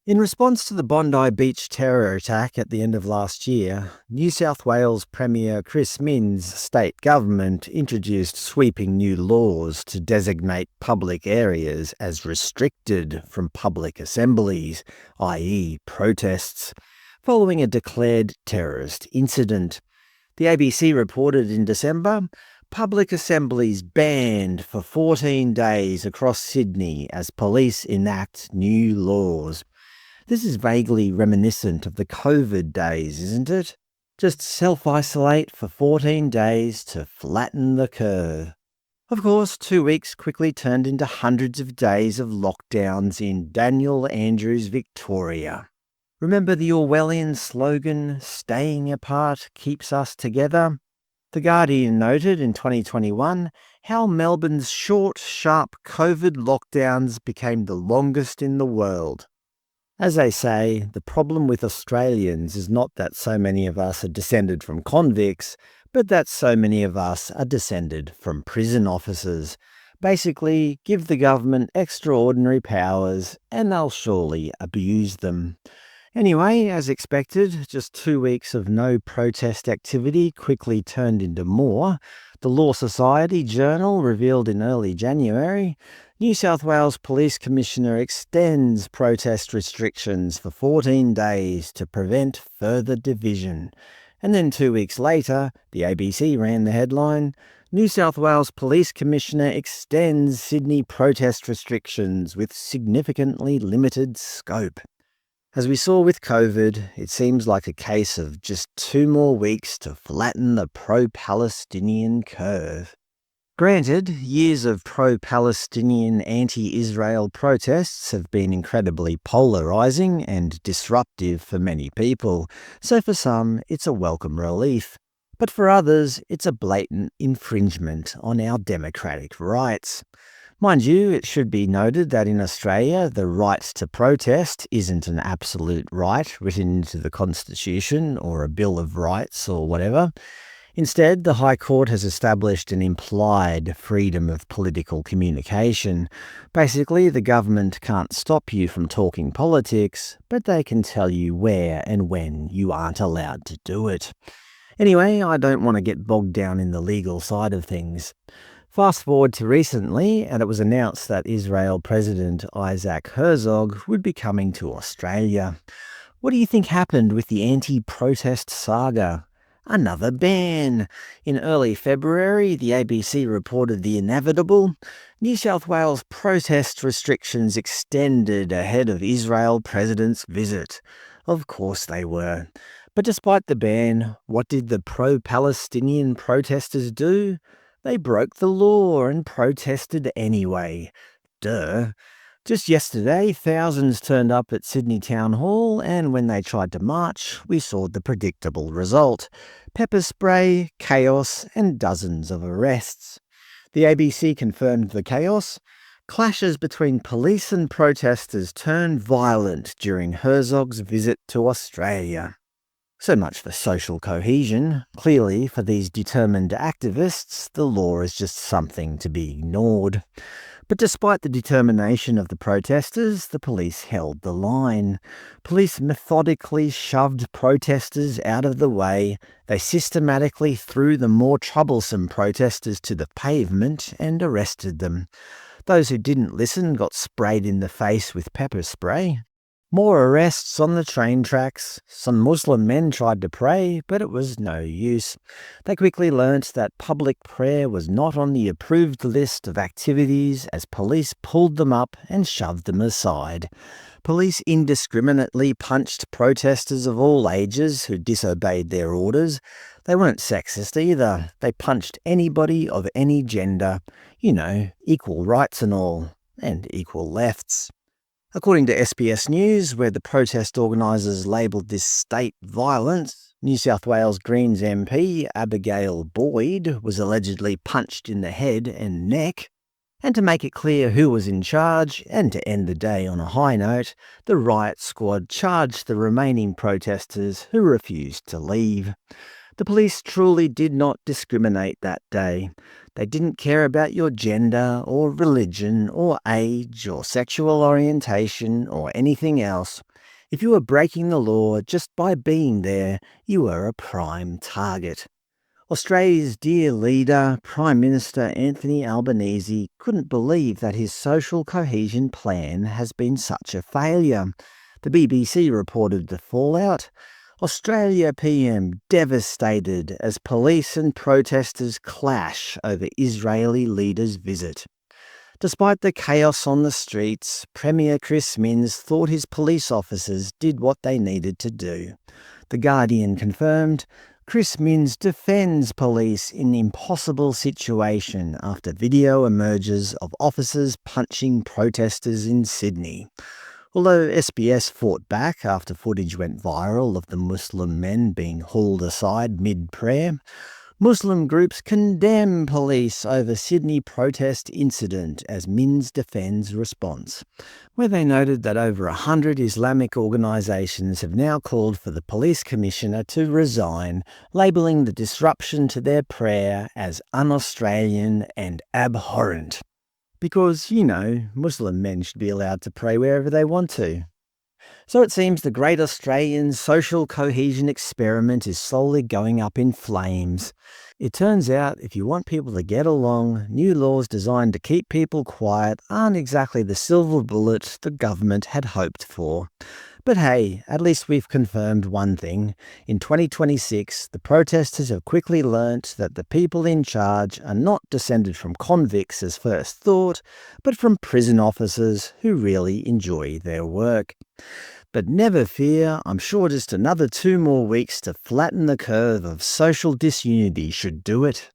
In response to the Bondi Beach terror attack at the end of last year, New South Wales Premier Chris Minns' state government introduced sweeping new laws to designate public areas as restricted from public assemblies, i.e. protests, following a declared terrorist incident. The ABC reported in December, public assemblies banned for 14 days across Sydney as police enact new laws. This is vaguely reminiscent of the COVID days, isn't it? Just self-isolate for 14 days to flatten the curve. Of course, 2 weeks quickly turned into hundreds of days of lockdowns in Daniel Andrews, Victoria. Remember the Orwellian slogan, "Staying apart keeps us together"? The Guardian noted in 2021 how Melbourne's short, sharp COVID lockdowns became the longest in the world. As they say, the problem with Australians is not that so many of us are descended from convicts, but that so many of us are descended from prison officers. Basically, give the government extraordinary powers and they'll surely abuse them. Anyway, as expected, just 2 weeks of no protest activity quickly turned into more. The Law Society Journal revealed in early January, New South Wales Police Commissioner extends protest restrictions for 14 days to prevent further division. And then 2 weeks later, the ABC ran the headline, New South Wales Police Commissioner extends Sydney protest restrictions with significantly limited scope. As we saw with COVID, it seems like a case of just 2 more weeks to flatten the pro-Palestinian curve. Granted, years of pro-Palestinian anti-Israel protests have been incredibly polarising and disruptive for many people, so for some it's a welcome relief. But for others, it's a blatant infringement on our democratic rights. Mind you, it should be noted that in Australia, the right to protest isn't an absolute right written into the Constitution or a Bill of Rights or whatever. Instead, the High Court has established an implied freedom of political communication. Basically, the government can't stop you from talking politics, but they can tell you where and when you aren't allowed to do it. Anyway, I don't want to get bogged down in the legal side of things. Fast forward to recently, and it was announced that Israel President Isaac Herzog would be coming to Australia. What do you think happened with the anti-protest saga? Another ban. In early February, the ABC reported the inevitable. New South Wales protest restrictions extended ahead of Israel president's visit. Of course they were. But despite the ban, what did the pro-Palestinian protesters do? They broke the law and protested anyway. Duh. Just yesterday, thousands turned up at Sydney Town Hall, and when they tried to march, we saw the predictable result. Pepper spray, chaos, and dozens of arrests. The ABC confirmed the chaos. Clashes between police and protesters turned violent during Herzog's visit to Australia. So much for social cohesion. Clearly, for these determined activists, the law is just something to be ignored. But despite the determination of the protesters, the police held the line. Police methodically shoved protesters out of the way. They systematically threw the more troublesome protesters to the pavement and arrested them. Those who didn't listen got sprayed in the face with pepper spray. More arrests on the train tracks. Some Muslim men tried to pray, but it was no use. They quickly learnt that public prayer was not on the approved list of activities as police pulled them up and shoved them aside. Police indiscriminately punched protesters of all ages who disobeyed their orders. They weren't sexist either. They punched anybody of any gender. Equal rights and all. And equal lefts. According to SBS News, where the protest organisers labelled this state violence, New South Wales Greens MP Abigail Boyd was allegedly punched in the head and neck. And to make it clear who was in charge, and to end the day on a high note, the riot squad charged the remaining protesters who refused to leave. The police truly did not discriminate that day. They didn't care about your gender or religion or age or sexual orientation or anything else. If you were breaking the law just by being there, you were a prime target. Australia's dear leader, Prime Minister Anthony Albanese, couldn't believe that his social cohesion plan has been such a failure. The BBC reported the fallout. Australia PM devastated as police and protesters clash over Israeli leader's visit. Despite the chaos on the streets, Premier Chris Minns thought his police officers did what they needed to do. The Guardian confirmed, Chris Minns defends police in impossible situation after video emerges of officers punching protesters in Sydney. Although SBS fought back after footage went viral of the Muslim men being hauled aside mid-prayer, Muslim groups condemn police over Sydney protest incident as Minns defends response, where they noted that over 100 Islamic organisations have now called for the police commissioner to resign, labelling the disruption to their prayer as un-Australian and abhorrent. Because, Muslim men should be allowed to pray wherever they want to. So it seems the great Australian social cohesion experiment is slowly going up in flames. It turns out if you want people to get along, new laws designed to keep people quiet aren't exactly the silver bullet the government had hoped for. But hey, at least we've confirmed one thing. In 2026, the protesters have quickly learnt that the people in charge are not descended from convicts as first thought, but from prison officers who really enjoy their work. But never fear, I'm sure just another 2 more weeks to flatten the curve of social disunity should do it.